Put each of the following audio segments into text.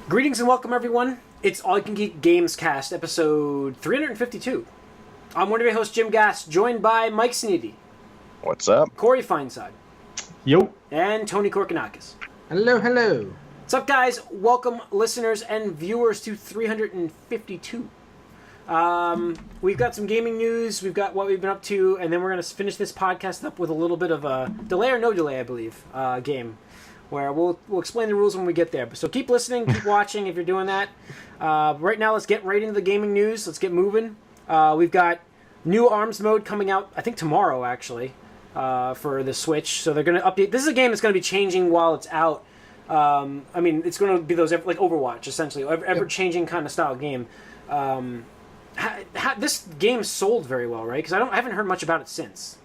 Greetings and welcome, everyone. It's All You Can Geek Gamescast, episode 352. I'm one of your hosts, Jim Gass, joined by Mike Sneedy. What's up? Corey Feinside. Yo. And Tony Korkanakis. Hello, hello. What's up, guys? Welcome, listeners and viewers, to 352. We've got some gaming news, we've got what we've been up to, and then we're going to finish this podcast up with a little bit of a delay or no delay, I believe, game, where we'll explain the rules when we get there. So keep listening, keep watching if you're doing that. Right now, let's get right into the gaming news. Let's get moving. We've got new ARMS mode coming out, I think tomorrow, actually, for the Switch. So they're going to update. This is a game that's going to be changing while it's out. I mean, it's going to be those, like Overwatch, essentially, ever-changing kind of style game. This game sold very well, right? Because I haven't heard much about it since.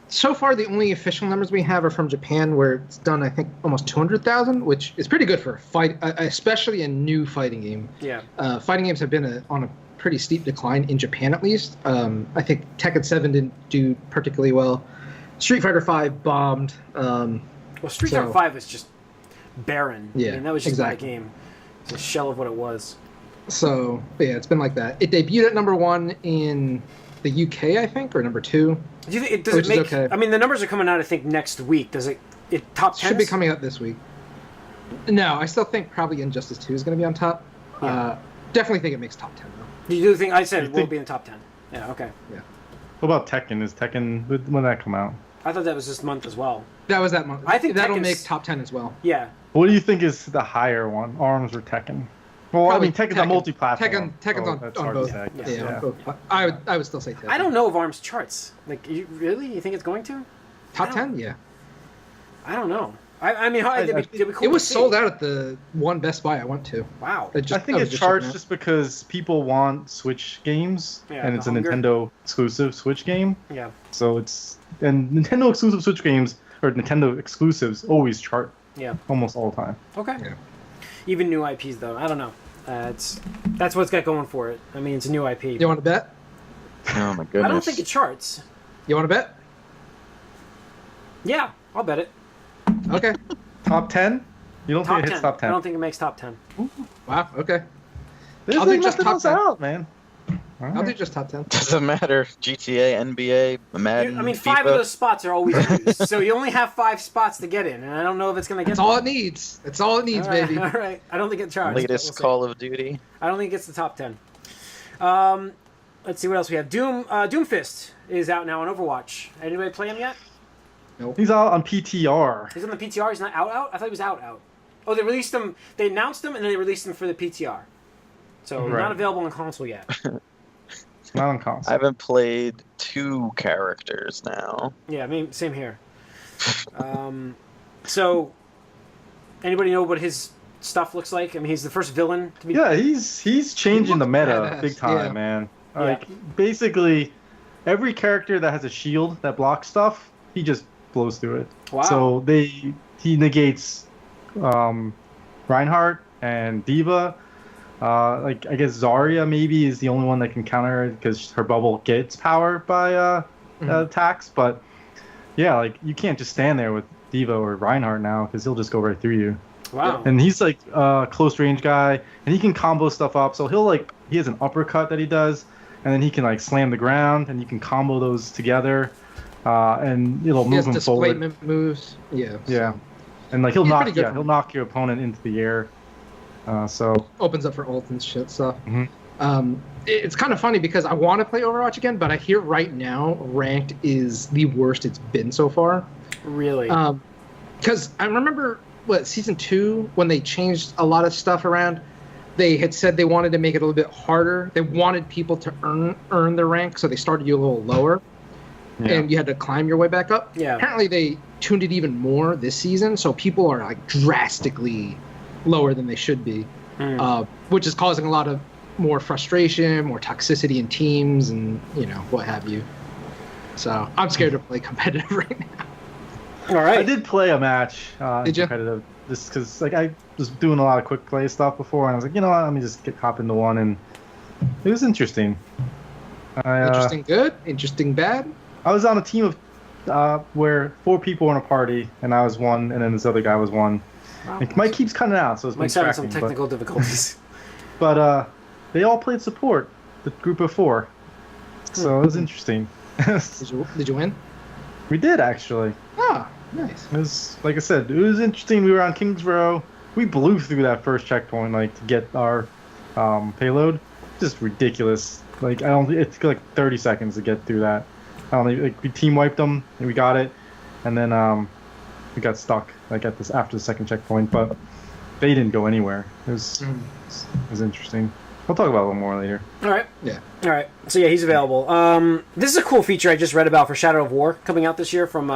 So far, the only official numbers we have are from Japan, where it's done, I think, almost 200,000, which is pretty good for a fight, especially a new fighting game. Yeah. Fighting games have been on a pretty steep decline in Japan, at least. I think Tekken 7 didn't do particularly well. Street Fighter 5 bombed. Well, Street Fighter 5 was just barren. Yeah, I mean, that was just exactly. not a game. It's a shell of what it was. So, yeah, it's been like that. It debuted at number 1 in the UK, I think, or number 2. Do you think does it make? Okay. I mean, the numbers are coming out, I think, next week. Does it top 10? Should be coming out this week. No, I still think probably Injustice 2 is going to be on top. Yeah. Definitely think it makes top 10, though. You do think? I said it will be in the top 10. Yeah, okay. Yeah. What about Tekken? Is Tekken, when did that come out? I thought that was this month as well. That was that month. I think that'll Tekken's... make top 10 as well. Yeah. What do you think is the higher one, ARMS or Tekken? Well, Probably I mean, Tekken's a multi-platform. Tekken's on both. Yeah. On both. I would still say Tekken. I don't know if ARMS charts. Like, really? You think it's going to? Top 10? Yeah. I don't know. I mean, it'd be cool. It was sold out at the one Best Buy I went to. Wow. I think it charts just because people want Switch games, and it's a Nintendo exclusive Switch game. Yeah. So and Nintendo exclusive Switch games, or Nintendo exclusives, always chart. Yeah. Almost all the time. Okay. Yeah. Even new IPs, though. I don't know. That's what it's got going for it. I mean, it's a new IP. You want to bet? Oh my goodness. I don't think it charts. You want to bet? Yeah, I'll bet it. Okay. Top 10? You don't think it hits top 10? I don't think it makes top 10. Ooh. Wow, okay. I'll do just top 10. Out, man. I'll do just top 10. Doesn't matter. GTA, NBA, Madden, I mean, FIFA. 5 of those spots are always used, so you only have 5 spots to get in, and I don't know if it's going to get That's all it needs. That's all it needs, baby. All right. I don't think it charts. Latest Call of Duty. I don't think it gets the top 10. Let's see what else we have. DOOMFIST is out now on Overwatch. Anybody play him yet? Nope. He's out on PTR. He's on the PTR? He's not out? I thought he was out. Oh, they released him. They announced him, and then they released him for the PTR. So not available on console yet. Not on console. I haven't played 2 characters now. Yeah, I mean, same here. So, anybody know what his stuff looks like? I mean, he's the first villain to be... Yeah, he's changing the meta badass. big time, man. Like, Yeah. Basically, every character that has a shield that blocks stuff, he just blows through it. Wow. So he negates Reinhardt and Diva. I guess Zarya maybe is the only one that can counter it because her bubble gets power by attacks. But yeah, like you can't just stand there with Diva or Reinhardt now because he'll just go right through you. Wow. And he's like a close range guy, and he can combo stuff up. So he has an uppercut that he does, and then he can like slam the ground, and you can combo those together, and it'll move him forward. Displacement moves. Yeah. Yeah, and like he'll knock your opponent into the air. So opens up for ult and shit stuff. Mm-hmm. It's kind of funny because I want to play Overwatch again, but I hear right now ranked is the worst it's been so far. Really? Because I remember season 2 when they changed a lot of stuff around. They had said they wanted to make it a little bit harder. They wanted people to earn their rank, so they started you a little lower, and you had to climb your way back up. Yeah. Apparently they tuned it even more this season, so people are like drastically lower than they should be, which is causing a lot of more frustration, more toxicity in teams, and what have you. So I'm scared to play competitive right now. All right. I did play a match Did you? competitive just because I was doing a lot of quick play stuff before, and I was like, you know what, let me just hop into one, and it was interesting. Interesting good, interesting bad. I was on a team of where 4 people were in a party, and I was one, and then this other guy was one. Wow. Like, Mike keeps cutting out, so it's been Mike's having tracking. some technical difficulties. But they all played support, the group of 4. So it was interesting. Did you win? We did, actually. Ah, nice. It was, like I said, it was interesting. We were on Kings Row. We blew through that first checkpoint, like, to get our payload. Just ridiculous. Like, it took like 30 seconds to get through that. Like, we team wiped them, and we got it. And then we got stuck, like, after the second checkpoint. But they didn't go anywhere. It was interesting. We'll talk about it a little more later. All right. Yeah. All right. So yeah, he's available. This is a cool feature I just read about for Shadow of War coming out this year from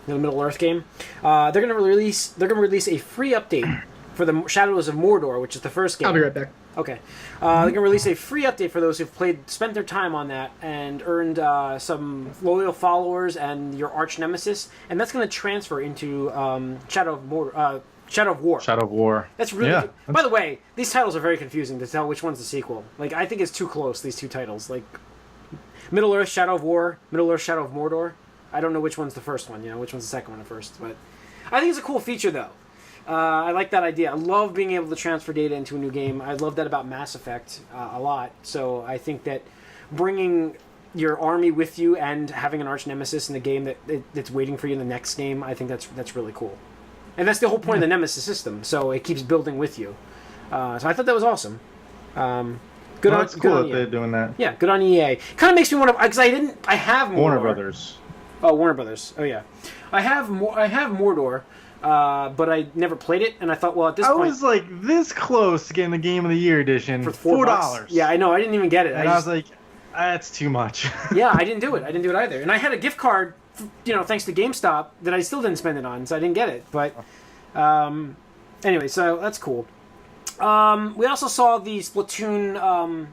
the Middle Earth game. They're gonna release a free update for the Shadows of Mordor, which is the first game. I'll be right back. Okay. They're gonna release a free update for those who've spent their time on that and earned some loyal followers and your arch nemesis, and that's gonna transfer into Shadow of Mordor. Shadow of War. Shadow of War. That's really. By the way, these titles are very confusing to tell which one's the sequel. Like, I think it's too close. These two titles, like Middle Earth Shadow of War, Middle Earth Shadow of Mordor. I don't know which one's the first one. You know, which one's the second one at first. But I think it's a cool feature, though. I like that idea. I love being able to transfer data into a new game. I love that about Mass Effect a lot. So I think that bringing your army with you and having an arch nemesis in the game that's waiting for you in the next game, I think that's really cool. And that's the whole point of the Nemesis system, so it keeps building with you. So I thought that was awesome. It's cool that they're doing that. Yeah, good on EA. Kind of makes me want to, because I have Mordor. Warner Brothers. Oh, Warner Brothers. Oh yeah, I have Mordor, but I never played it, and I thought, well, at this point, I was like this close to getting the Game of the Year edition for $4. Yeah, I know. I didn't even get it. And I was like, that's too much. Yeah, I didn't do it. I didn't do it either. And I had a gift card, thanks to GameStop, that I still didn't spend it on, so I didn't get it. But anyway, so that's cool. We also saw the Splatoon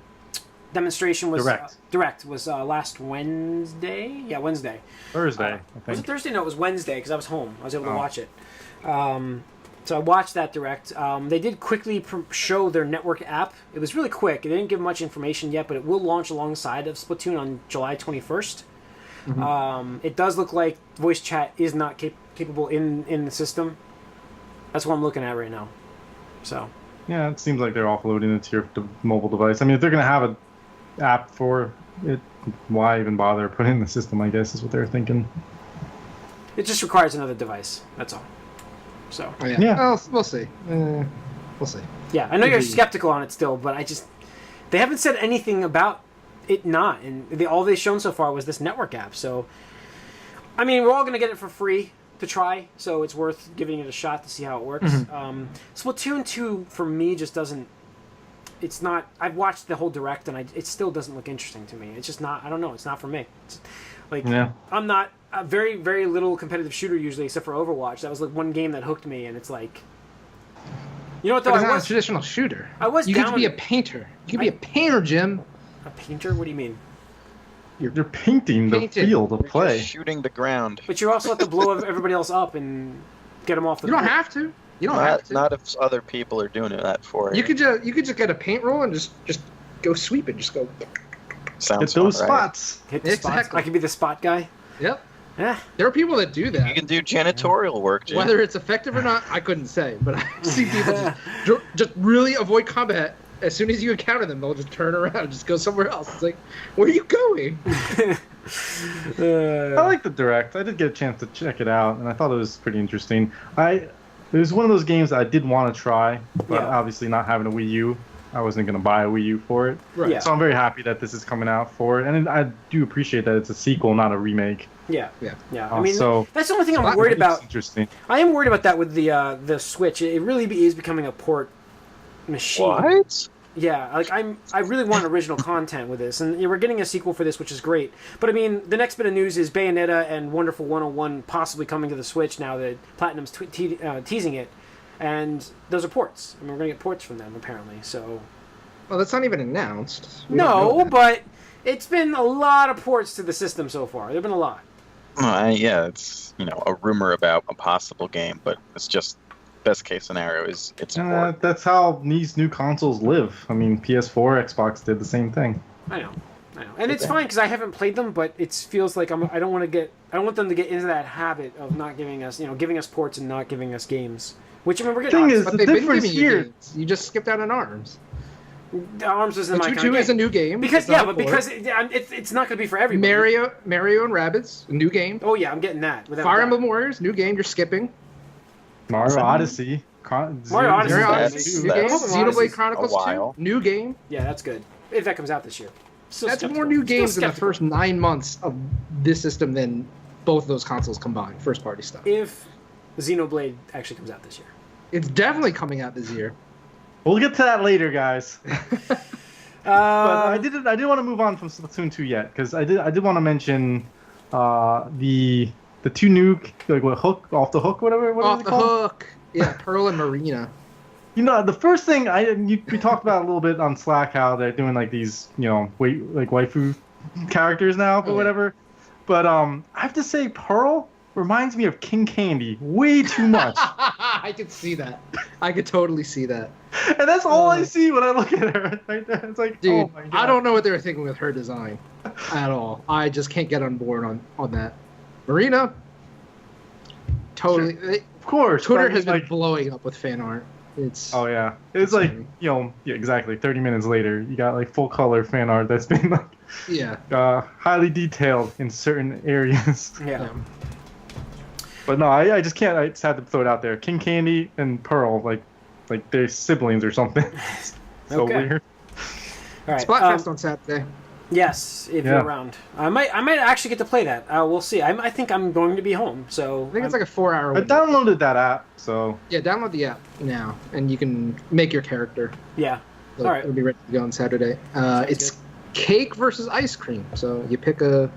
demonstration was direct was last Wednesday. Yeah, Wednesday. Thursday, I think. Was it Thursday? No, it was Wednesday because I was home. I was able to watch it. So I watched that direct. They did quickly show their network app. It was really quick. They didn't give much information yet, but it will launch alongside of Splatoon on July 21st. Mm-hmm. It does look like voice chat is not capable in the system. That's what I'm looking at right now. So yeah, it seems like they're offloading it to your mobile device. I mean, if they're going to have an app for it, why even bother putting it in the system, I guess, is what they're thinking. It just requires another device. That's all. So yeah. Well, we'll see. We'll see. Yeah, I know you're skeptical on it still, but they haven't said anything about it not, and all they've shown so far was this network app. So, I mean, we're all going to get it for free to try, so it's worth giving it a shot to see how it works. Mm-hmm. Splatoon 2 for me just doesn't. It's not. I've watched the whole direct, and it still doesn't look interesting to me. It's just not. I don't know. It's not for me. I'm not a very, very little competitive shooter usually, except for Overwatch. That was like one game that hooked me, and it's like. You know what though? But it's not a traditional shooter. You get to be a painter. You can be a painter, Jim. A painter? What do you mean? You're painting the field of play. Just shooting the ground. But you also have to blow everybody else up and get them off the. You don't have to. You don't have to. Not if other people are doing that for you. You could just get a paint roll and just go sweep it. Just go. Sounds hit those spots. Hit the spots. I could be the spot guy. Yep. Yeah. There are people that do that. You can do janitorial work, Jim. Whether it's effective or not, I couldn't say. But I've seen people just really avoid combat. As soon as you encounter them, they'll just turn around and just go somewhere else. It's like, where are you going? I like the direct. I did get a chance to check it out, and I thought it was pretty interesting. It was one of those games that I did want to try, but obviously not having a Wii U, I wasn't going to buy a Wii U for it. Right. Yeah. So I'm very happy that this is coming out for it, and I do appreciate that it's a sequel, not a remake. Yeah. I mean, so that's the only thing I'm worried about. Interesting. I am worried about that with the Switch. It really is becoming a port machine. What? Yeah, like I really want original content with this, and we're getting a sequel for this, which is great. But I mean, the next bit of news is Bayonetta and Wonderful 101 possibly coming to the Switch now that Platinum's teasing it, and those are ports. I mean, we're gonna get ports from them apparently. So, well, that's not even announced. No, but it's been a lot of ports to the system so far. There've been a lot. Yeah, it's a rumor about a possible game, but it's just. Best case scenario is it's that's how these new consoles live. I mean, PS4, Xbox did the same thing. I know. I know, and it's fine because I haven't played them, but it feels like I don't want them to get into that habit of not giving us, giving us ports and not giving us games. Which I mean, we're getting. Thing is, But the they've been difference giving you here. games. You just skipped out on ARMS. The ARMS isn't my kind of Splatoon game. is a new game. Because It's not a port. it's not going to be for everybody. Mario and Rabbids, a new game. Oh yeah, I'm getting that. without Fire doubt. Emblem Warriors, new game. You're skipping. Mario Odyssey. Mario Odyssey. Mario That's- Odyssey, new that's- game. that's Xenoblade a Chronicles while. 2, new game. Yeah, that's good. If that comes out this year. Still That's skeptical. more new Still games in the skeptical. first 9 months of this system than both those consoles combined, first party stuff. If Xenoblade actually comes out this year. It's definitely coming out this year. We'll get to that later, guys. But I didn't want to move on from Splatoon 2 yet because I did want to mention the two new hook off the hook whatever. What is Off it the called? hook. Yeah, Pearl and Marina. The first thing we talked about a little bit on Slack how they're doing like these waifu characters now or whatever. But I have to say Pearl reminds me of King Candy way too much. I could see that. I could totally see that. And that's all I see when I look at her. Right there. It's like, Dude, oh my God. I don't know what they were thinking with her design at all. I just can't get on board on that. Marina, totally. Of course. Twitter but I has mean, been blowing up with fan art. It's Oh yeah, it's like funny. yeah, exactly. 30 minutes later, you got like full color fan art that's been like yeah. highly detailed in certain areas. Yeah. But no, I just can't. I just had to throw it out there. King Candy and Pearl, like they're siblings or something. So Okay. weird. All right. Splatfest on Saturday. Yes, if Yeah. you're around. I might actually get to play that. We'll see. I think I'm going to be home, so I think it's like a 4-hour I window. downloaded that app, so Yeah, download the app now, and you can make your character. yeah. So All right. It'll be ready to go on Saturday. It's cake versus ice cream. So you pick Well,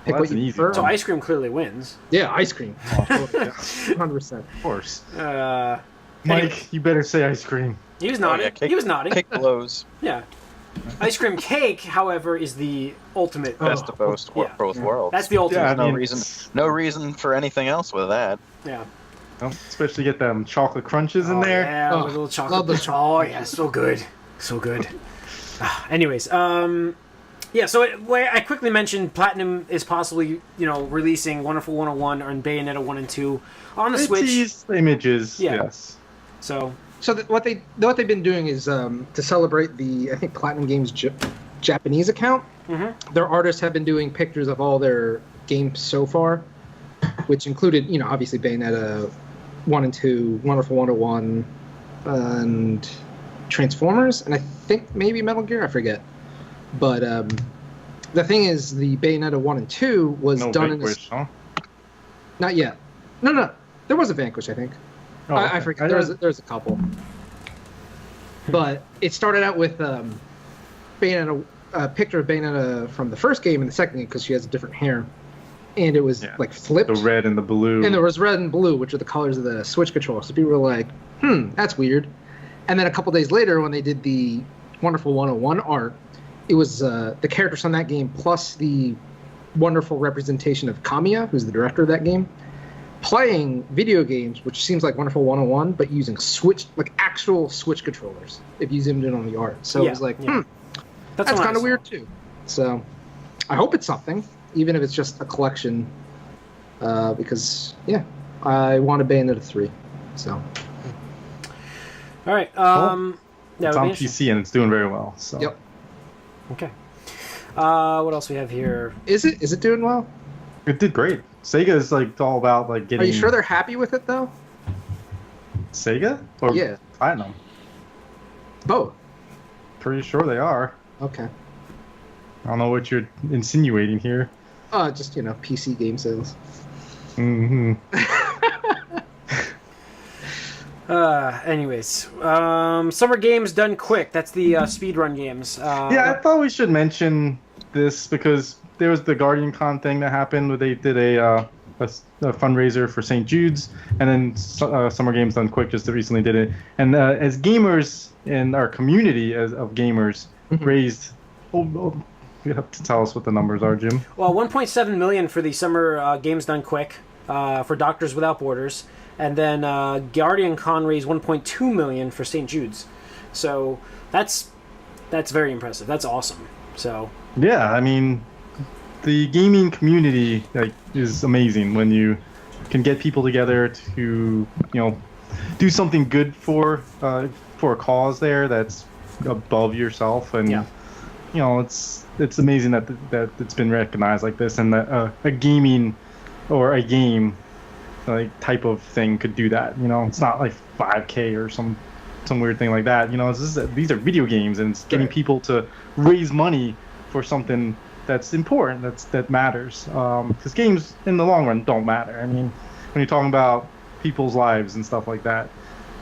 what that's you an easy prefer. one. So ice cream clearly wins. Yeah, ice cream. Oh, 100%. of course. Anyway, Mike, you better say ice cream. he was nodding. cake- He was nodding. Kick blows. Yeah. Ice cream cake, however, is the ultimate. Best of both Yeah. both worlds. That's the ultimate. Yeah, I no mean, reason. No reason for anything else with that. Yeah. Especially get them chocolate crunches in Oh, there. Yeah, Oh, with a little chocolate. love those Oh yeah, so good, so good. Anyways, yeah. So I quickly mentioned Platinum is possibly releasing Wonderful 101 and Bayonetta 1 and 2 on the They Switch. teased images. Yeah. Yes. So So what they've been doing is to celebrate the I think Platinum Games Japanese account. Their artists have been doing pictures of all their games so far, which included obviously Bayonetta 1 and 2, Wonderful 101, and Transformers, and I think maybe Metal Gear. I forget. But the thing is, the Bayonetta 1 and 2 was No done Vanquish, huh? not yet. No. There was a Vanquish, I think. Oh, I okay. forget. There's a couple. But it started out with Bayonetta, a picture of Bayonetta from the first game and the second game because she has different hair, and it was like flipped. The red and the blue. And there was red and blue, which are the colors of the Switch controller. So people were like, that's weird. And then a couple days later, when they did the Wonderful 101 art, it was the characters from that game plus the wonderful representation of Kamiya, who's the director of that game, playing video games, which seems like Wonderful 101, but using actual Switch controllers, if you zoomed in on the art. So it was like, that's what I kind of saw. weird too. So I hope it's something, even if it's just a collection, because, I want a Bayonetta 3. So. All right. It's on PC and it's doing very well. So. Yep. Okay. What else we have here? Is it doing well? It did great. Sega is like all about like getting. Are you sure they're happy with it though? Sega? Or Yeah. Platinum? Both. Pretty sure they are. Okay. I don't know what you're insinuating here. Just PC game sales. Mm-hmm. Anyways, summer games done quick. That's the speedrun games. Yeah, I thought we should mention this because there was the GuardianCon thing that happened where they did a fundraiser for St. Jude's, and then Summer Games Done Quick just recently did it. And as gamers in our community of gamers raised, you have to tell us what the numbers are, Jim. Well, 1.7 million for the summer games done quick for Doctors Without Borders, and then GuardianCon raised 1.2 million for St. Jude's. So that's very impressive. That's awesome. So Yeah, I mean, the gaming community is amazing when you can get people together to do something good for a cause there that's above yourself, and it's amazing that it's been recognized like this, and that a gaming or a game type of thing could do that. It's not like 5K or some weird thing like that. These are video games, and it's getting people to raise money for something that's important, that matters. Because games in the long run don't matter. I mean, when you're talking about people's lives and stuff like that,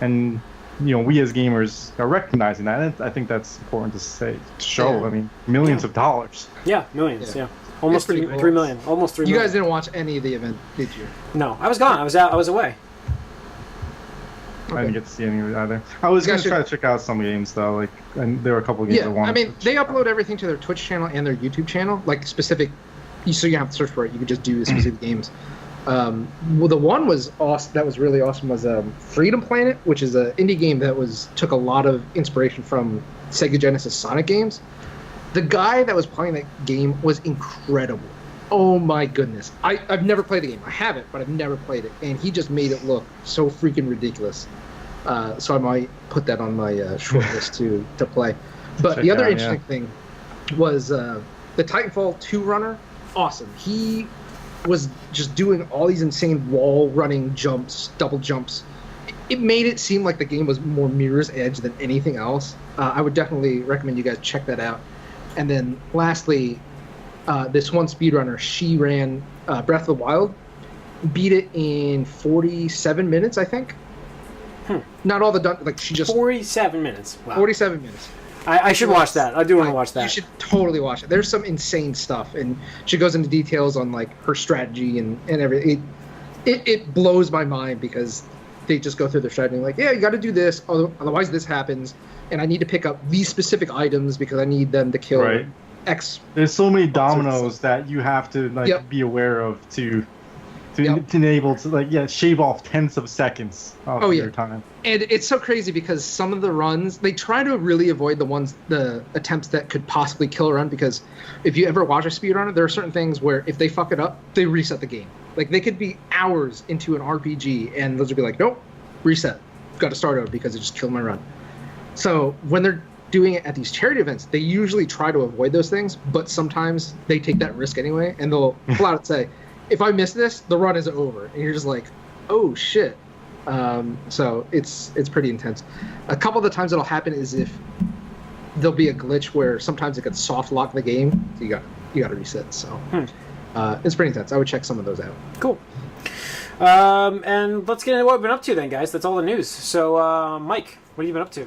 and we as gamers are recognizing that. And I think that's important to show. Yeah. I mean, millions of dollars. Yeah, millions. Yeah. Almost It's pretty 3 cool. million. Almost 3 You million. guys didn't watch any of the event, did you? No, I was gone. I was away. I didn't get to see any of it either. I was You going guys to try to check out some games though, and there were a couple of games I Yeah, wanted. I mean, they upload everything to their Twitch channel and their YouTube channel, like specific. So you have to search for it. You could just do the specific games. Well, the one was awesome. That was really awesome. Was Freedom Planet, which is an indie game that took a lot of inspiration from Sega Genesis Sonic games. The guy that was playing that game was incredible. Oh my goodness! I've never played the game. I have it, but I've never played it, and he just made it look so freaking ridiculous. So I might put that on my short list to play. But Check the other out, interesting thing was the Titanfall 2 runner. Awesome. He was just doing all these insane wall running jumps, double jumps. It made it seem like the game was more Mirror's Edge than anything else. I would definitely recommend you guys check that out. And then lastly, this one speedrunner, she ran Breath of the Wild, beat it in 47 minutes, I think. Not all the she just 47 minutes. Wow. 47 minutes. I should watch that. I do want to watch that. You should totally watch it. There's some insane stuff, and she goes into details on her strategy and everything. It blows my mind because they just go through their strategy you got to do this, otherwise this happens, and I need to pick up these specific items because I need them to kill X. There's so many dominoes that you have to be aware of to enable to shave off tenths of seconds off your time. And it's so crazy because some of the runs, they try to really avoid the attempts that could possibly kill a run, because if you ever watch a speedrunner, there are certain things where if they fuck it up, they reset the game. They could be hours into an RPG and those would be nope, reset. Got to start over because it just killed my run. So when they're doing it at these charity events, they usually try to avoid those things, but sometimes they take that risk anyway, and they'll flat out say, if I miss this, the run is over. And you're just oh shit. So it's pretty intense. A couple of the times it'll happen is if there'll be a glitch where sometimes it could soft lock the game. So you got to reset. So it's pretty intense. I would check some of those out. Cool. And let's get into what we've been up to then, guys. That's all the news. So, Mike, what have you been up to?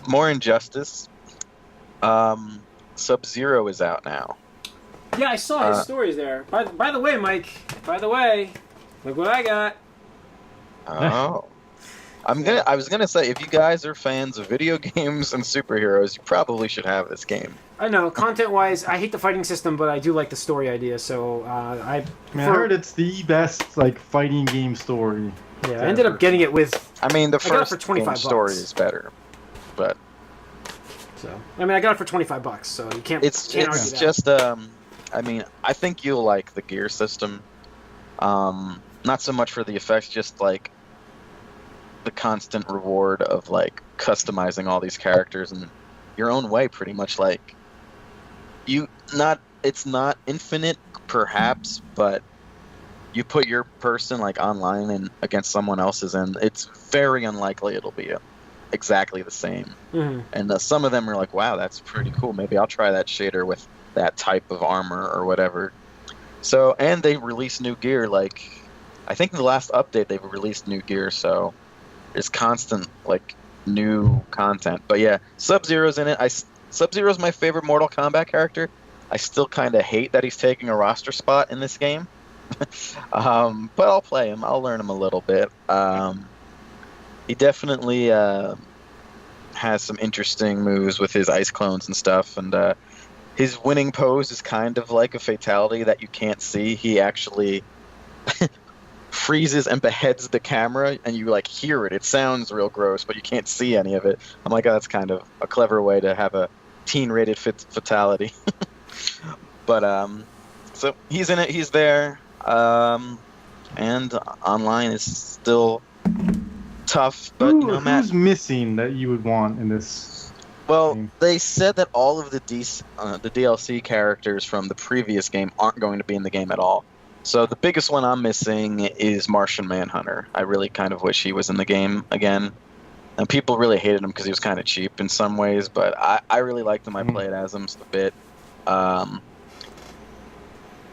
More Injustice. Sub-Zero is out now. Yeah, I saw his stories there. By the way, Mike. By the way, look what I got. Oh. I was gonna say, if you guys are fans of video games and superheroes, you probably should have this game. I know, content-wise, I hate the fighting system, but I do like the story idea. So I heard it's the best fighting game story. Yeah, I ended up getting it with. I mean, the first for $25 story is better, but. So I mean, I got it for $25, so you can't. It's argue that. just I mean, I think you'll like the gear system. Not so much for the effects, just the constant reward of customizing all these characters in your own way, pretty much. It's not infinite, perhaps, but you put your person online and against someone else's, and it's very unlikely it'll be exactly the same. Mm-hmm. And some of them are wow, that's pretty cool. Maybe I'll try that shader with that type of armor or whatever. So, and they release new gear. I think in the last update they've released new gear, so there's constant new content. But yeah, Sub-Zero's in it. Sub-Zero's my favorite Mortal Kombat character. I still kind of hate that he's taking a roster spot in this game. But I'll play him. I'll learn him a little bit. He definitely has some interesting moves with his ice clones and stuff, and his winning pose is kind of like a fatality that you can't see. He actually freezes and beheads the camera, and you hear it. It sounds real gross, but you can't see any of it. I'm oh, that's kind of a clever way to have a 18 rated fatality. But so he's in it. He's there. And online is still tough. But Matt, who's missing that you would want in this? Well, game? they said that all of the DLC characters from the previous game aren't going to be in the game at all. So the biggest one I'm missing is Martian Manhunter. I really kind of wish he was in the game again. And people really hated him because he was kind of cheap in some ways, but I really liked him. I played as him a bit.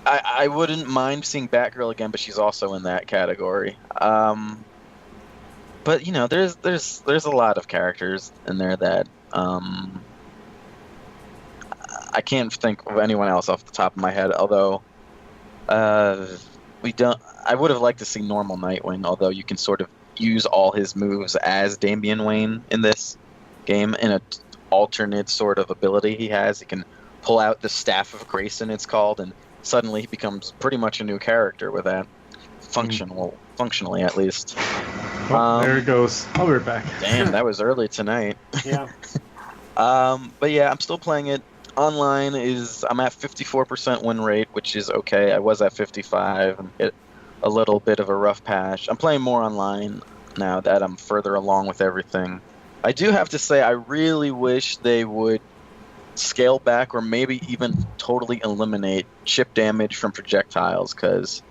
I wouldn't mind seeing Batgirl again, but she's also in that category. But there's a lot of characters in there that I can't think of anyone else off the top of my head. Although I would have liked to see normal Nightwing. Although you can sort of use all his moves as Damian Wayne in this game in an alternate sort of ability he has. He can pull out the Staff of Grayson, it's called, and suddenly he becomes pretty much a new character with that. Functionally at least. There it goes. I'll be right back. Damn, that was early tonight. Yeah. But yeah, I'm still playing it. Online I'm at 54% win rate, which is okay. I was at 55 and hit a little bit of a rough patch. I'm playing more online now that I'm further along with everything. I do have to say I really wish they would scale back or maybe even totally eliminate chip damage from projectiles, because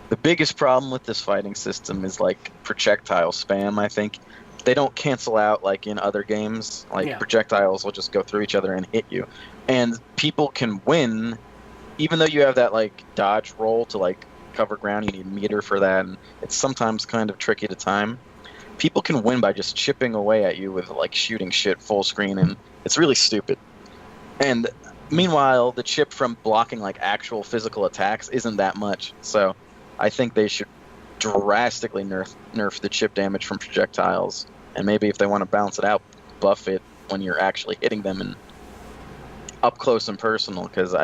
the biggest problem with this fighting system is like projectile spam. I think they don't cancel out like in other games. Projectiles will just go through each other and hit you, and people can win even though you have that like dodge roll to like cover ground. You need meter for that, and it's sometimes kind of tricky to time. People can win by just chipping away at you with like shooting shit full screen, and it's really stupid. And meanwhile, the chip from blocking like actual physical attacks isn't that much. So I think they should drastically nerf the chip damage from projectiles, and maybe if they want to balance it out, buff it when you're actually hitting them and up close and personal, because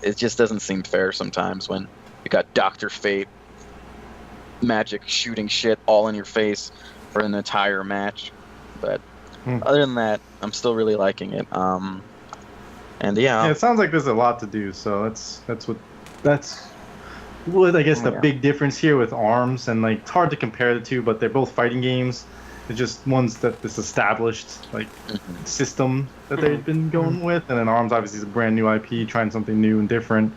it just doesn't seem fair sometimes when you got Dr. Fate magic shooting shit all in your face for an entire match. But other than that, I'm still really liking it. And yeah, it sounds like there's a lot to do. So that's what I guess the big difference here with ARMS, and like it's hard to compare the two, but they're both fighting games. They're just ones that this established like system that they've been going with, and then ARMS obviously is a brand new IP, trying something new and different.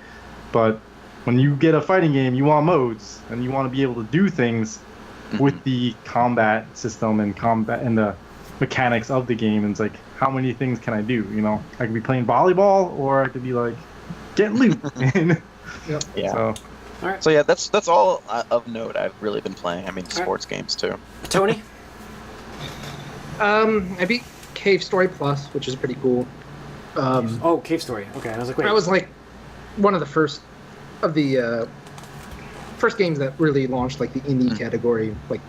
But when you get a fighting game, you want modes, and you want to be able to do things with the combat system and the mechanics of the game. And it's like, how many things can I do? I could be playing volleyball, or I could be like getting loot. Yeah. So, all right. So yeah, that's all of note I've really been playing. I mean, sports games too. Tony? I beat Cave Story Plus, which is pretty cool. Cave Story. Okay, I was like, wait. I was like one of the first of the first games that really launched like the indie category like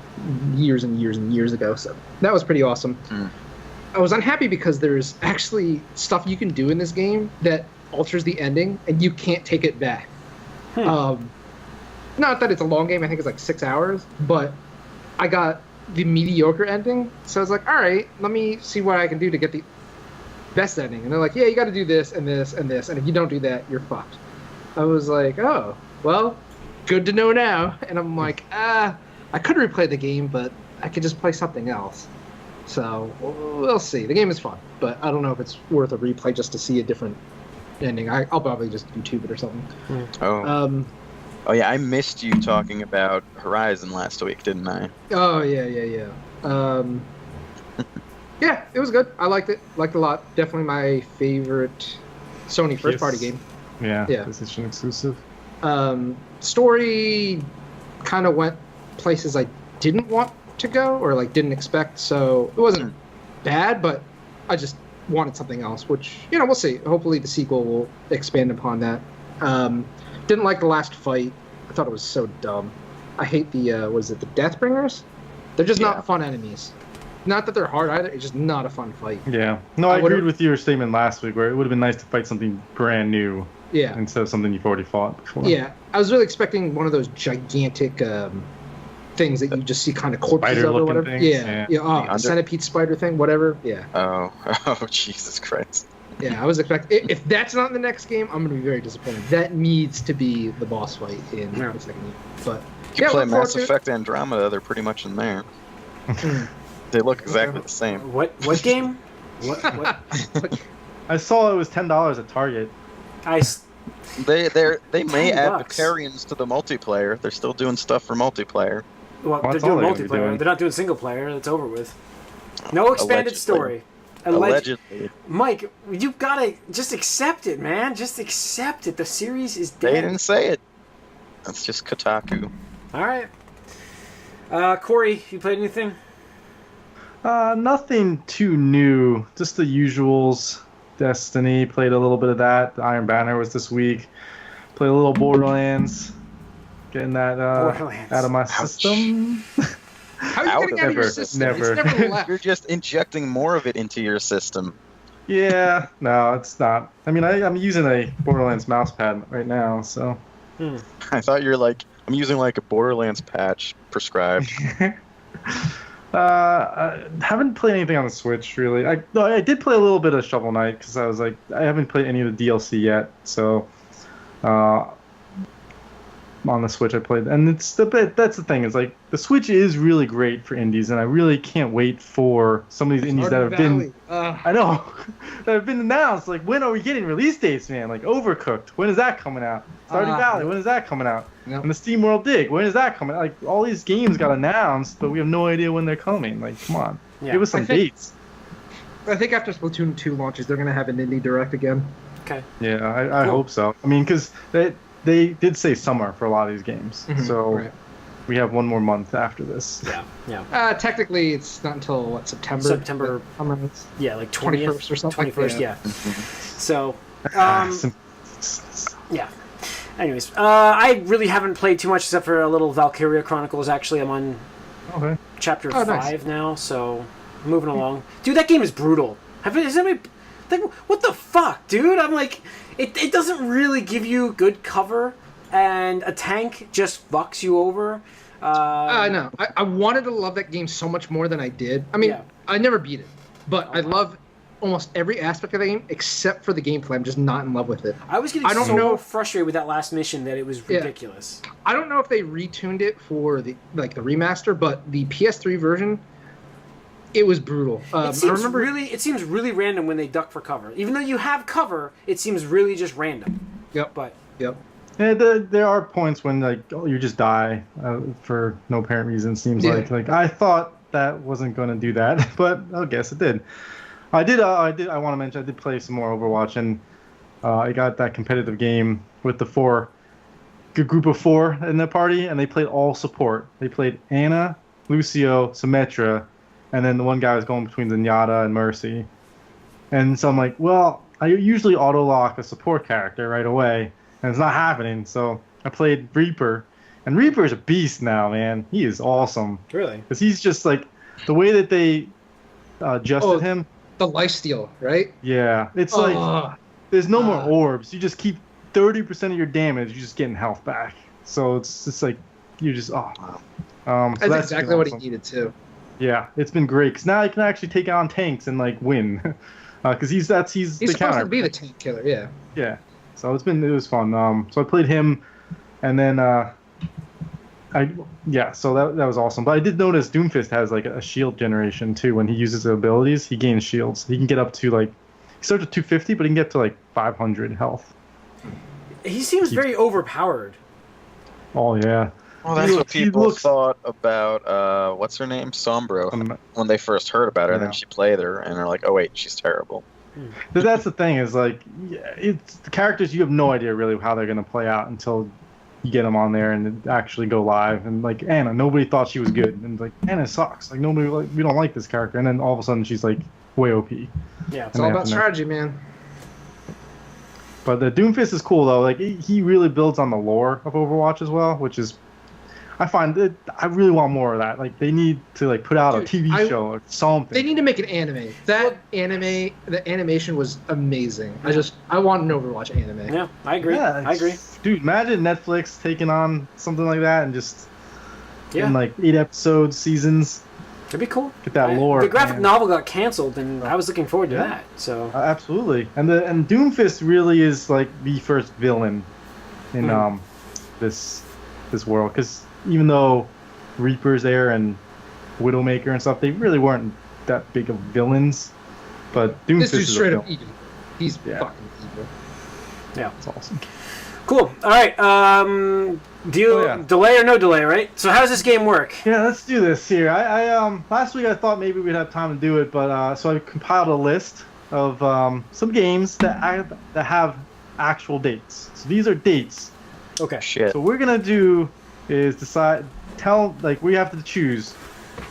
years and years and years ago. So that was pretty awesome. I was unhappy because there's actually stuff you can do in this game that alters the ending, and you can't take it back. Not that it's a long game. I think it's like 6 hours, but I got the mediocre ending. So I was like, all right, let me see what I can do to get the best ending. And they're like, yeah, you got to do this and this and this. And if you don't do that, you're fucked. I was like, oh, well, good to know now. And I'm like, I could replay the game, but I could just play something else. So we'll see. The game is fun, but I don't know if it's worth a replay just to see a different ending. I'll probably just YouTube it or something. Oh yeah, I missed you talking about Horizon last week, didn't I? Oh yeah. Yeah, it was good. I liked it. Liked it a lot. Definitely my favorite Sony first-party game. Yeah. PlayStation exclusive. Story kind of went places I didn't want to go, or like didn't expect. So it wasn't bad, but I just wanted something else, which we'll see. Hopefully the sequel will expand upon that. Didn't like the last fight. I thought it was so dumb. I hate the the Deathbringers? They're just not fun enemies. Not that they're hard either. It's just not a fun fight. Yeah. No, I agreed with your statement last week, where it would have been nice to fight something brand new. Yeah. Instead of something you've already fought before. Yeah. I was really expecting one of those gigantic things that you just see kind of corpses of or whatever. Things. Yeah. The centipede spider thing, whatever. Yeah. Oh, Jesus Christ. Yeah, I was expecting. If that's not in the next game, I'm going to be very disappointed. That needs to be the boss fight in the second game. But you play Mass Effect Andromeda, they're pretty much in there. They look exactly the same. What game? What? I saw it was $10 at Target. They may add $10. Vicarians to the multiplayer. They're still doing stuff for multiplayer. Well, they're That's all doing they're gonna be multiplayer. doing. They're not doing single player. That's over with. No expanded story. Allegedly. Mike, you gotta just accept it, man. Just accept it. The series is dead. They didn't say it. That's just Kotaku. All right. Corey, you played anything? Nothing too new. Just the usuals. Destiny, played a little bit of that. The Iron Banner was this week. Played a little Borderlands. Getting that out of my system. How are you getting out of your system? Never. It's never left. You're just injecting more of it into your system. Yeah, no, it's not. I mean, I'm using a Borderlands mousepad right now, so. I thought you were like, I'm using like a Borderlands patch prescribed. I haven't played anything on the Switch, really. I did play a little bit of Shovel Knight, because I was like, I haven't played any of the DLC yet, so. On the Switch I played, and that's the thing, is like the Switch is really great for indies, and I really can't wait for some of these indies that have been I know that have been announced. Like, when are we getting release dates, man? Like Overcooked, when is that coming out? Stardew Valley, when is that coming out? Yep. And the Steam World Dig, when is that coming out? Like, all these games got announced, but we have no idea when they're coming. Like, come on, give us some dates. I think after Splatoon 2 launches, they're gonna have an indie direct again. Okay. Yeah, I hope so. I mean, because they did say summer for a lot of these games, so we have one more month after this. Yeah. Technically, it's not until what, September. Yeah, like 20th or something. 21st. Yeah. So. Yeah. Anyways, I really haven't played too much except for a little Valkyria Chronicles. Actually, I'm on chapter 5 now, so moving along. Dude, that game is brutal. Has anybody? Like, what the fuck, dude? I'm like, it doesn't really give you good cover, and a tank just fucks you over. I know. I wanted to love that game so much more than I did. I mean, I never beat it, but I love almost every aspect of the game except for the gameplay. I'm just not in love with it. I was getting frustrated with that last mission that it was ridiculous. I don't know if they retuned it for the remaster, but the PS3 version, it was brutal. It seems really random when they duck for cover. Even though you have cover, it seems really just random. Yep. Yeah, there are points when you just die for no apparent reason. Seems like I thought that wasn't going to do that, but I guess it did. I want to mention I did play some more Overwatch, and I got that competitive game with the group of 4 in the party, and they played all support. They played Ana, Lucio, Symmetra, and then the one guy was going between Zenyatta and Mercy. And so I'm like, well, I usually auto-lock a support character right away, and it's not happening. So I played Reaper, and Reaper is a beast now, man. He is awesome. Really? Because he's just like, the way that they adjusted him. The lifesteal, right? Yeah. It's like, there's no more orbs. You just keep 30% of your damage, you're just getting health back. So it's just like, you're just, so that's exactly what he needed, too. Yeah, it's been great because now I can actually take on tanks and win, because he's the supposed counter. To be the tank killer, yeah. Yeah, so it was fun. So I played him, and then so that was awesome. But I did notice Doomfist has a shield generation too. When he uses his abilities, he gains shields. He can get up to he starts at 250, but he can get to 500 health. He seems very overpowered. Oh yeah. Well, that's what people thought about, what's her name? Sombro, when they first heard about her, and then she played her, and they're like, oh wait, she's terrible. But that's the thing, is it's the characters, you have no idea really how they're going to play out until you get them on there and actually go live. And Ana, nobody thought she was good, and Ana sucks. Nobody, we don't like this character, and then all of a sudden she's way OP. Yeah, it's all about strategy, man. But the Doomfist is cool though. He really builds on the lore of Overwatch as well, which is, I find that I really want more of that. They need to put out a TV show or something. They need to make an anime. The animation was amazing. I want an Overwatch anime. Yeah, I agree. Yeah, I agree. Dude, imagine Netflix taking on something like that and just in 8 episode seasons. It'd be cool. Get that lore. The graphic man. novel got canceled, and I was looking forward to Yeah. that. So Absolutely, and Doomfist really is like the first villain in this world, because even though Reaper's there and Widowmaker and stuff, they really weren't that big of villains. But Doomfist This dude's is straight a up villain. evil. He's fucking evil. yeah, That's awesome. cool. All right, delay or no delay, right? So how does this game work? Yeah, let's do this here. I last week I thought maybe we'd have time to do it, but so I compiled a list of some games that have actual dates. So these are dates. Okay. Shit. So what we're gonna do is we have to choose: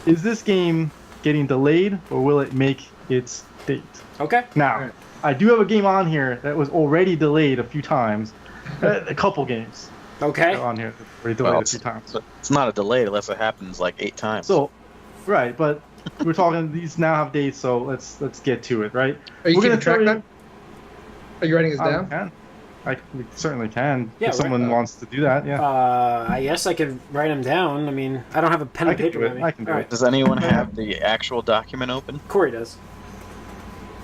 is this game getting delayed or will it make its date? Okay. Now, Alright. I do have a game on here that was already delayed a few times, a couple games Okay. on here that were already delayed Well, a few times. It's not a delay unless it happens like 8 times. So, right, but we're talking these now have dates, so let's get to it, right? Are you We're keeping gonna tell track, man? Are you writing this down? We certainly can. Yeah, if someone wants to do that, yeah. I guess I could write them down. I mean, I don't have a pen I and can paper do it. with me. I can do All it. right. Does anyone have the actual document open? Corey does.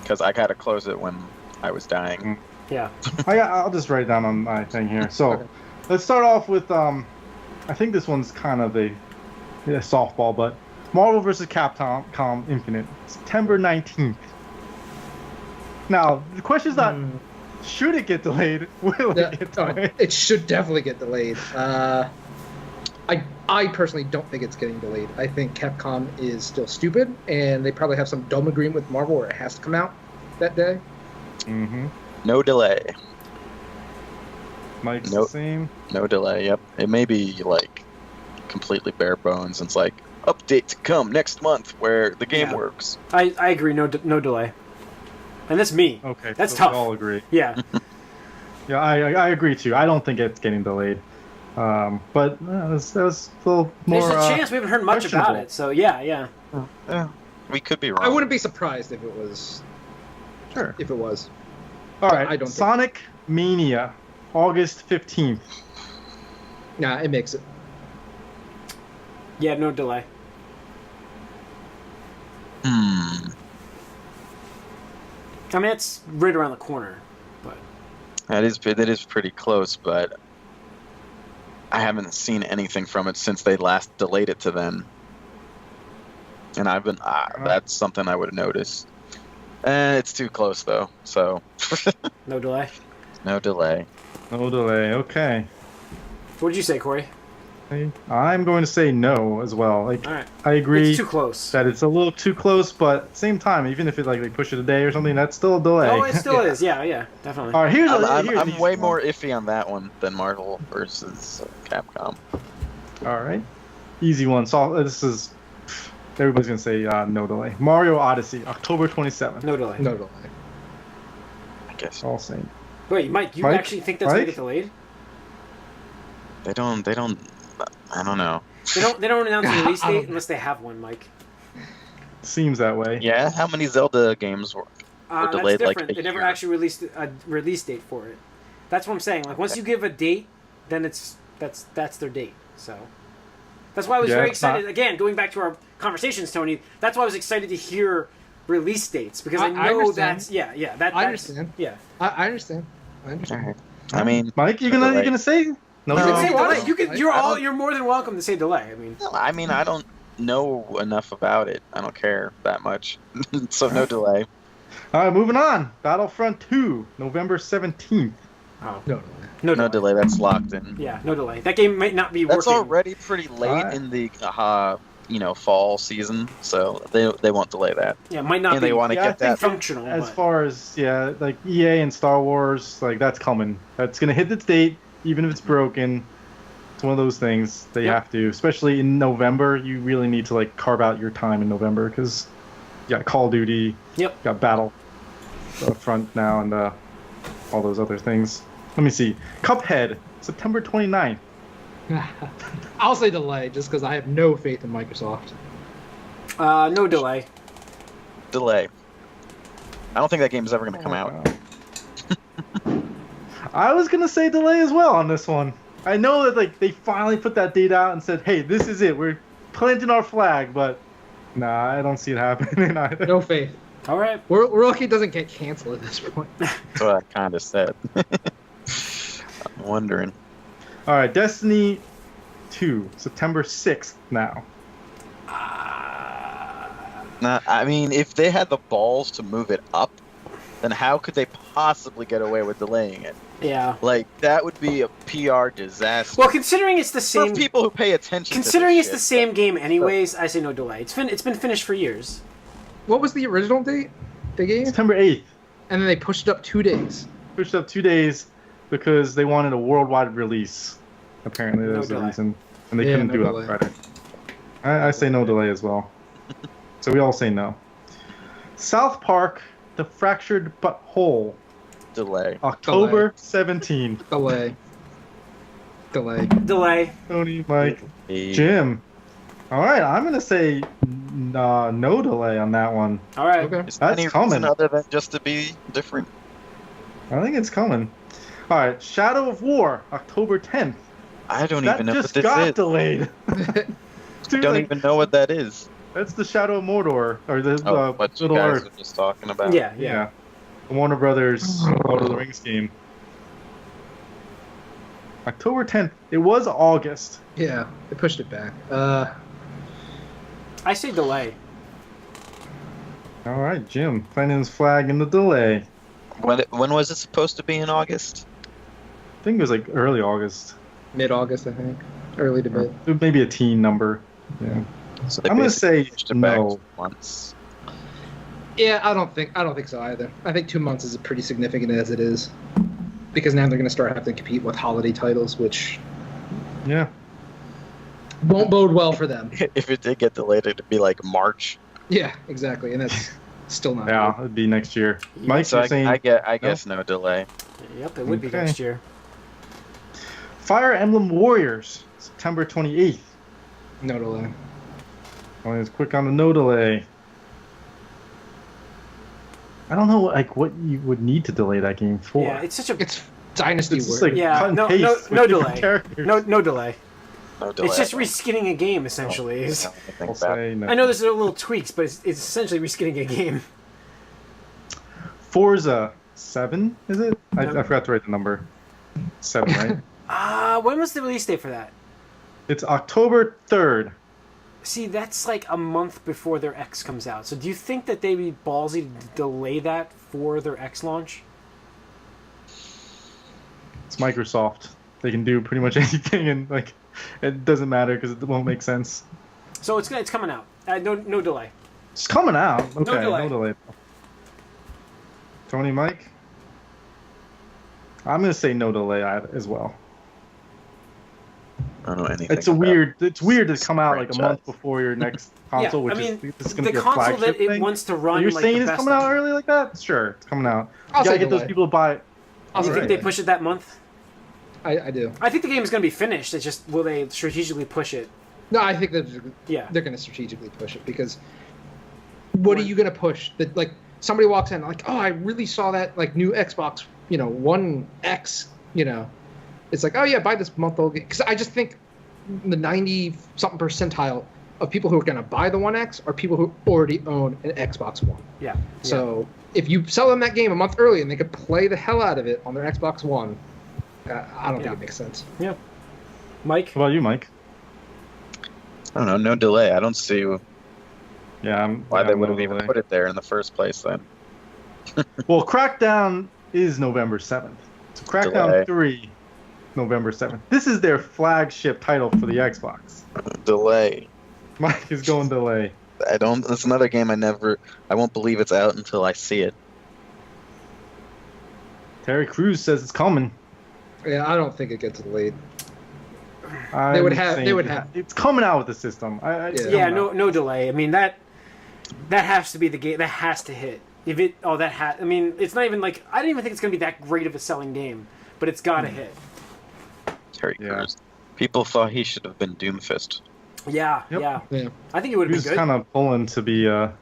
Because I gotta close it when I was dying. Yeah. I'll just write it down on my thing here. So, Okay. let's start off with I think this one's kind of a softball, but Marvel vs. Capcom Infinite, September 19th. Now, the question is not should it get delayed? Will it get delayed? It should definitely get delayed. I personally don't think it's getting delayed. I think Capcom is still stupid, and they probably have some dumb agreement with Marvel where it has to come out that day. Mm-hmm. No delay. Mike's Nope. the same. No delay, yep. It may be like completely bare bones. And it's like, update to come next month where the game Yeah. works. I agree. No delay. And that's me. Okay, That's so tough. We all agree. Yeah. Yeah, I agree too. I don't think it's getting delayed. But that was a little more. There's a chance we haven't heard much about questionable. it. So yeah. Yeah, we could be wrong. I wouldn't be surprised if it was. Sure. If it was. All right. I don't think- Sonic Mania, August 15th. Nah, it makes it. Yeah, no delay. I mean, it's right around the corner, but That is pretty close, but I haven't seen anything from it since they last delayed it to then. And I've been that's something I would have noticed. It's too close though, so no delay. no delay. No delay. Okay. What did you say, Corey? I'm going to say no as well. Like, All right. I agree It's too close. that it's a little too close, but at the same time, even if it like they push it a day or something, that's still a delay. Oh, it still is. Yeah, definitely. All right, here's I'm way easy more one. iffy on that one than Marvel versus Capcom. All right, easy one. So this is everybody's gonna say no delay. Mario Odyssey, October 27th. No delay. No delay. I guess All same. Wait, Mike, you Mike? actually think that's gonna Mike? get delayed? they don't. I don't know. They don't announce a release date unless they have one, Mike. Seems that way. Yeah, how many Zelda games were That's delayed like different. a They never year? actually released a release date for it. That's what I'm saying. Like once you give a date, then that's their date. So that's why I was Yeah, very it's not- excited. Again, going back to our conversations, Tony. That's why I was excited to hear release dates because I I know understand. that's that's I understand. Yeah. I understand. I understand. Alright. I mean, Mike, you delay. gonna say no? You can say No. delay. You can. I don't- You're more than welcome to say delay. I mean, I don't know enough about it. I don't care that much, so no delay. All right, moving on. Battlefront 2, November 17th. oh, No delay. no No delay. delay. That's locked in. Yeah, no delay. That game might not be That's working. already pretty late Alright. in the fall season, so they won't delay that. Yeah, might not And be. they want to Yeah, I get think that. functional. As but- far as like EA and Star Wars, like that's coming. That's gonna hit its date, even if it's broken. It's one of those things they Yep. have to, especially in November. You really need to like carve out your time in November because you got Call of Duty, Yep. you got Battlefront now, and all those other things. Let me see. Cuphead, September 29th. I'll say delay just because I have no faith in Microsoft. No delay. Delay. I don't think that game is ever going to come out. I was gonna say delay as well on this one. I know that like they finally put that date out and said, "Hey, this is it. We're planting our flag," but Nah, I don't see it happening either. No faith. All right. We're lucky it doesn't get canceled at this point. That's what I kind of said. I'm wondering. All right, Destiny 2, September 6th now. Nah, I mean, if they had the balls to move it up, then how could they possibly get away with delaying it? Yeah. Like, that would be a PR disaster. Well, considering it's the For same, people who pay attention considering to it's this the shit. same game anyways, I say no delay. It's been finished for years. What was the original date they gave? September 8th. And then they pushed it up 2 days. Pushed up 2 days because they wanted a worldwide release. Apparently, that was the delay. reason. And they Yeah, couldn't no do it delay. on Friday. I say no delay as well. So we all say no. South Park, The Fractured But Whole, Delay. October 17th. Delay. Delay. Tony, Mike, Jim. All right, I'm going to say no delay on that one. All right. Okay. Is there That's any coming. reason other than just to be different? I think it's coming. All right, Shadow of War, October 10th. I don't That even know what just this got is. delayed. Dude, Don't like, even know what that is. That's the Shadow of Mordor, or the What you Middle guys Earth. were just talking about. Yeah. Yeah. The Warner Brothers Lord of the Rings game. October 10th. It was August. Yeah, they pushed it back. I say delay. All right, Jim. Planting his flag in the delay. When was it supposed to be in August? I think it was like early August. Mid-August, I think. Early to mid. Maybe a teen number. Yeah. So they I'm gonna basically say pushed it back no. 2 months. Yeah, I don't think so either. I think 2 months is pretty significant as it is, because now they're going to start having to compete with holiday titles, which Yeah. won't bode well for them. If it did get delayed, it'd be like March. Yeah, exactly, and that's still not. Yeah, good. it'd be next year. Mike, So you're saying I guess no delay. Yep, it would be Okay. next year. Fire Emblem Warriors, September 28th. No delay. Only as quick on the no delay. I don't know like what you would need to delay that game for. Yeah, it's such a It's Dynasty It's just Warrior. like Yeah, cut and no- paste no- with no different delay. characters. no delay. No delay. It's just reskinning a game essentially. I don't think I'll about say it. no. I know there's little tweaks, but it's essentially reskinning a game. Forza 7, is it? I No. forgot to write the number. 7, right? When was the release date for that? It's October 3rd. See, that's like a month before their X comes out. So do you think that they'd be ballsy to delay that for their X launch? It's Microsoft. They can do pretty much anything, and like it doesn't matter because it won't make sense. So it's coming out. No delay. It's coming out. Okay, delay. no delay. Tony, Mike. I'm gonna say no delay as well. I don't know anything. It's weird to come out like a franchise. month before your next console, Yeah, which I mean, is gonna the be a console flagship that it thing. wants to run. You're like, saying the it's best coming out of- early like that? Sure, it's coming out. I'll You gotta say get those delay. people to buy it. Do you think Alright. they push it that month? I do. I think the game is going to be finished. It's just will they strategically push it? No, I think that Yeah. they're going to strategically push it because what are you going to push? That like somebody walks in like, oh, I really saw that like new Xbox, One X, it's like, oh yeah, buy this month old game. Because I just think the 90-something percentile of people who are going to buy the One X are people who already own an Xbox One. Yeah. So if you sell them that game a month early and they could play the hell out of it on their Xbox One, I don't think it makes sense. Yeah. Mike? What about you, Mike? I don't know. No delay. I don't see Yeah, why yeah, they no would have even delay. put it there in the first place then. Well, Crackdown is November 7th. So Crackdown Delay. 3, November 7th. This is their flagship title for the Xbox. Delay. Mike is going delay. It's another game I won't believe it's out until I see it. Terry Crews says it's coming. Yeah, I don't think it gets delayed. I'm would have- saying they would have- It's coming out with the system. It's Yeah. Yeah, coming out. no delay. I mean that has to be the game. That has to hit. If it I mean, it's not even like I don't even think it's going to be that great of a selling game, but it's got to hit. Terry Yeah. Crews. People thought he should have been Doomfist. Yeah, Yep. yeah. Yeah. I think it would He have was been good. kind of pulling to be a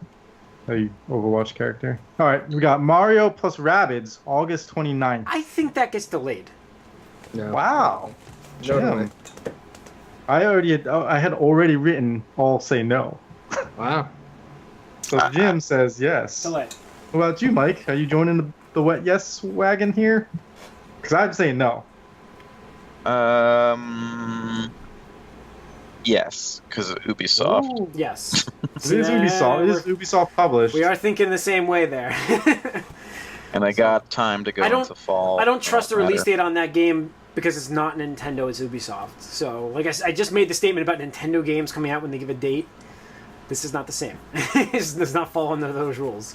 Overwatch character. All right, we got Mario plus Rabbids, August 29th. I think that gets delayed. No. Wow. No Jim. delay. I had already written all say no. Wow. So Jim says yes. Delay. What about you, Mike? Are you joining the wet yes wagon here? Because I'd say no. Yes, because of Ubisoft. Ooh. Yes. It is Ubisoft. It is Ubisoft published. We are thinking the same way there. And I got time to go into fall. I don't trust the release date on that game because it's not Nintendo, it's Ubisoft. So, like I just made the statement about Nintendo games coming out when they give a date. This is not the same. This does not fall under those rules.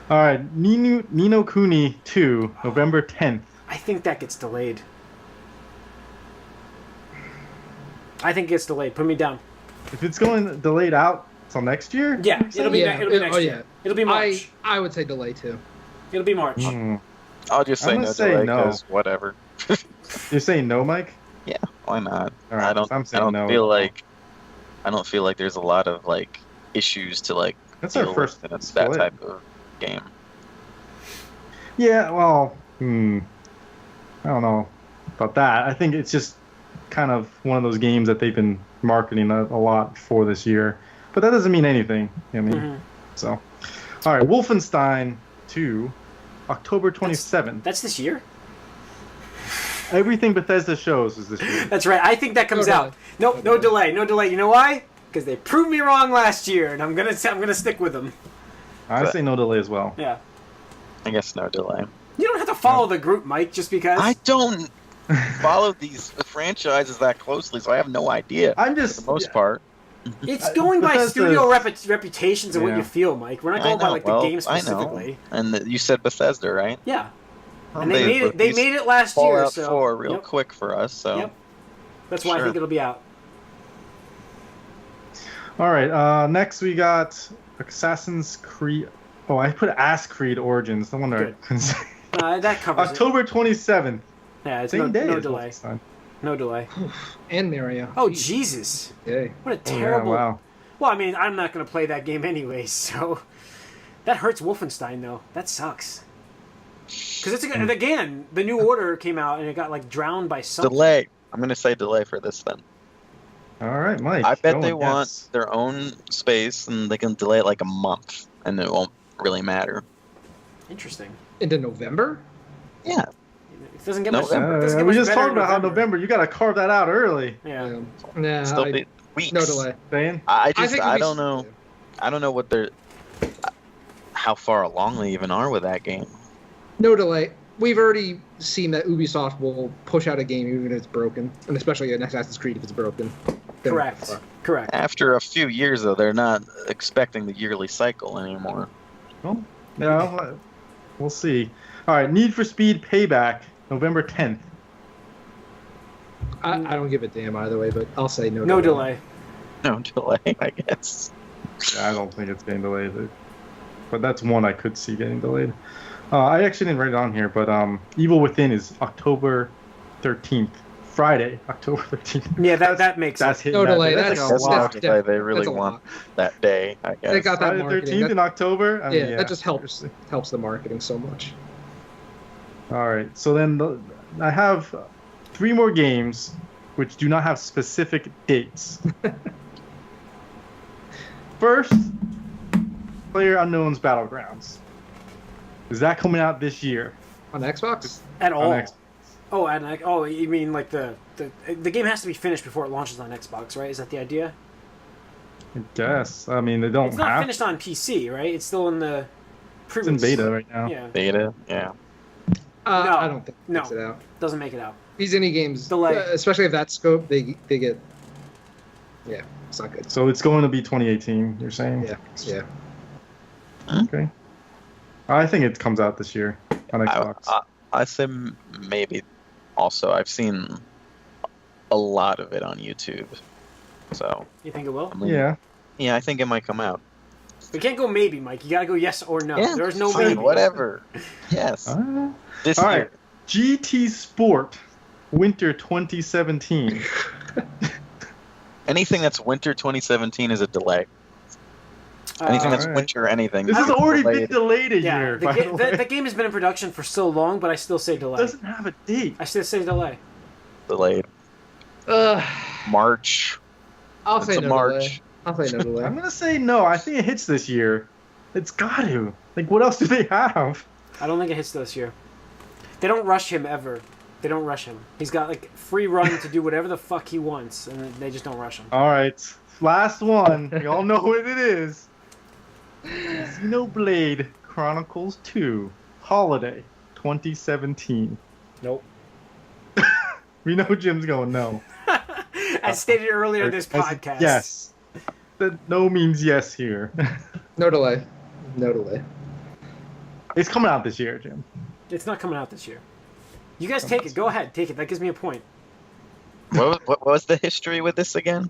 All right, Nino Kuni 2, November 10th. I think that gets delayed. I think it gets delayed. Put me down. If it's going delayed out till next year? Yeah, it'll be next year. It'll be March. I would say delay too. It'll be March. I'll just say no delay because whatever. You're saying no, Mike? Yeah, why not? All right, I don't feel like there's a lot of like issues to like. That's our first. It's that type of game. Yeah, well, I don't know about that. I think it's just kind of one of those games that they've been marketing a lot for this year, but that doesn't mean anything. I mean, so all right, Wolfenstein 2, October 27th. That's this year. Everything Bethesda shows is this year. That's right. I think that comes out. No delay. No delay. You know why? Because they proved me wrong last year, and I'm gonna stick with them. I say no delay as well. Yeah. I guess no delay. You don't have to follow the group, Mike, just because. I don't follow these franchises that closely, so I have no idea. I'm just for the most part. It's going by studio reputations and what you feel, Mike. We're not going by the game specifically. I know. And you said Bethesda, right? Yeah. And they made it. They made it last year. Fallout so 4 real quick for us. So. Yep. That's why I think it'll be out. All right. Next we got Assassin's Creed. Oh, I put Ass Creed Origins. No wonder I couldn't say. That covers October 27th. Yeah, it's Same day. No delay. No delay. And Mario. Oh, Jesus. Yay. What a terrible... Yeah, wow. Well, I mean, I'm not going to play that game anyway, so... That hurts Wolfenstein, though. That sucks. Because it's, again, the New Order came out and it got, like, drowned by something. Delay. I'm going to say delay for this, then. All right, Mike. I bet they want their own space, and they can delay it, like, a month, and it won't really matter. Interesting. Into November? Yeah. It doesn't get No, much. Doesn't get we much just better talked in about how November. You got to carve that out early. Yeah. Still be weeks. No delay. Saying? I don't know. I don't know what they're. How far along they even are with that game. No delay. We've already seen that Ubisoft will push out a game even if it's broken, and especially an Assassin's Creed if it's broken. Correct. After a few years, though, they're not expecting the yearly cycle anymore. Well, yeah, we'll see. All right, Need for Speed Payback, November 10th. I don't give a damn either way, but I'll say no delay. No delay, I guess. Yeah, I don't think it's getting delayed. But that's one I could see getting delayed. I actually didn't write it on here, but Evil Within is October 13th. Friday, October 13th. Yeah, that makes sense. No delay. That's like they really want that day, I guess. They got that Friday marketing. 13th in October? That just helps the marketing so much. All right, so then I have 3 more games which do not have specific dates. First, PlayerUnknown's Battlegrounds. Is that coming out this year? On Xbox? At all? Oh, you mean like the game has to be finished before it launches on Xbox, right? Is that the idea? I guess. I mean, they don't It's not finished on PC, right? It's still in the It's in beta right now. Yeah. Beta, yeah. No, I don't think it makes it out. Doesn't make it out. These indie games, Delay. especially if that scope, they get... Yeah, it's not good. So it's going to be 2018, you're saying? Yeah. Okay. I think it comes out this year on Xbox. I say maybe. Also, I've seen a lot of it on YouTube. So. You think it will? Yeah. Yeah, I think it might come out. We can't go maybe, Mike. You gotta go yes or no. Yeah, There's no fine, maybe. Whatever. Yes. This All year. right. GT Sport, Winter 2017. Anything that's winter 2017 is a delay. Anything that's winter, anything. This has already been delayed a year. The game has been in production for so long, but I still say delay. It doesn't have a date. I still say delay. Delayed. March. I'll say no March. delay. I'll say no delay. I'm gonna say no. I think it hits this year. It's got to. Like, what else do they have? I don't think it hits this year. They don't rush him ever. They don't rush him. He's got like free run to do whatever the fuck he wants, and they just don't rush him. All right, last one. You all know what it is. Xenoblade Chronicles 2 Holiday 2017. Nope. We know Jim's going no. As stated earlier in this podcast. Yes. The no means yes here. No delay. No delay. It's coming out this year, Jim. It's not coming out this year. You guys take it. Go ahead. Take it. That gives me a point. What was the history with this again?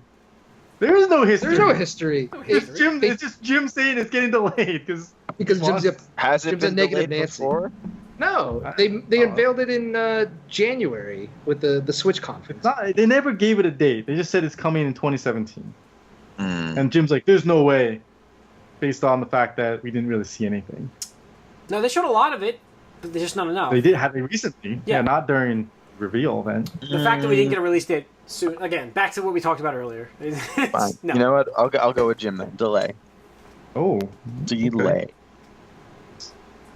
There is no history. There's no history. It's just Jim saying it's getting delayed because Has it Jim's a been negative delayed Nancy. before? No, they unveiled it in January with the Switch conference. they never gave it a date. They just said it's coming in 2017. Mm. And Jim's like, "There's no way," based on the fact that we didn't really see anything. No, they showed a lot of it, but there's just not enough. They did have it recently. Yeah. Yeah, not during reveal event. The fact that we didn't get a release date soon. Again, back to what we talked about earlier. Fine. No. You know what? I'll go with Jim then. Delay. Oh, Delay.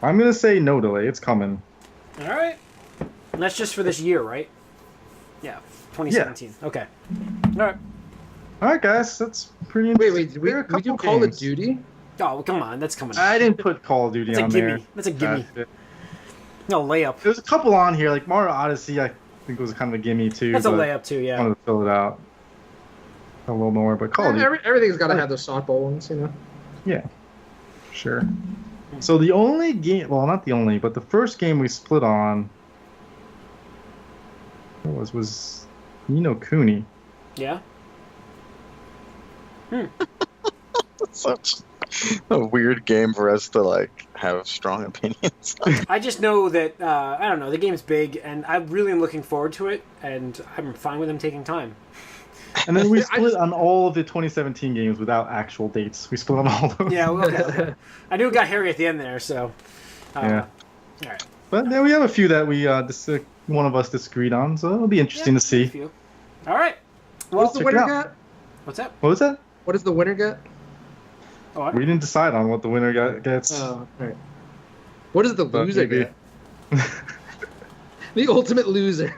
I'm gonna say no delay. It's coming. All right. And that's just for this year, right? Yeah, 2017. Yeah. Okay. All right. All right, guys. That's pretty. Wait. Did we do Call of Duty? Oh, well, come on. That's coming out. I didn't put Call of Duty on there. That's a gimme. No, layup. There's a couple on here, like Mario Odyssey. I think was kind of a gimme too. That's a layup too. Yeah. I wanted to fill it out a little more, but Call of Duty. Everything's got to have those softball ones, you know. Yeah. Sure. So the only game, well, not the only, but the first game we split on was Ni no Kuni. Yeah. That's such a weird game for us to like have strong opinions on. I just know that I don't know. The game's big, and I really am looking forward to it, and I'm fine with them taking time. And then we split on all of the 2017 games without actual dates. We split on all those. Yeah, well, okay. I knew it got hairy at the end there, so. Yeah. All right. But then we have a few that we one of us disagreed on, so it'll be interesting to see. A few. All right. Well, What's the winner get? What's that? What was that? What does the winner get? Oh, We didn't decide on what the winner gets. Oh, all right. What does the But loser maybe- get? The ultimate loser.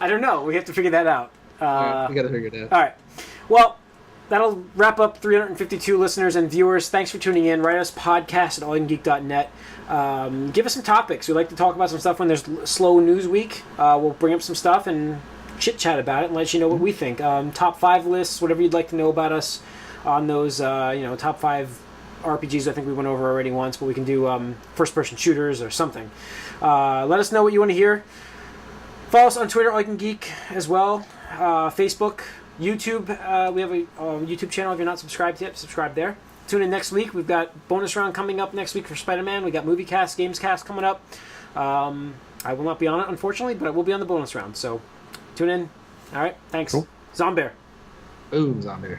I don't know. We have to figure that out. We gotta figure it out. All right. Well, that'll wrap up 352 listeners and viewers. Thanks for tuning in. Write us podcast at allyoucangeek.net. Give us some topics. We like to talk about some stuff when there's slow news week. We'll bring up some stuff and chit-chat about it and let you know what we think. Top 5 lists, whatever you'd like to know about us on those, top 5 RPGs I think we went over already once, but we can do first-person shooters or something. Let us know what you want to hear. Follow us on Twitter, AllYouCanGeek, as well. Facebook, YouTube. We have a YouTube channel. If you're not subscribed yet, subscribe there. Tune in next week. We've got bonus round coming up next week for Spider-Man. We got MovieCast, Gamescast coming up. I will not be on it, unfortunately, but I will be on the bonus round. So tune in. All right. Thanks. Cool. Zombear. Boom, zombie.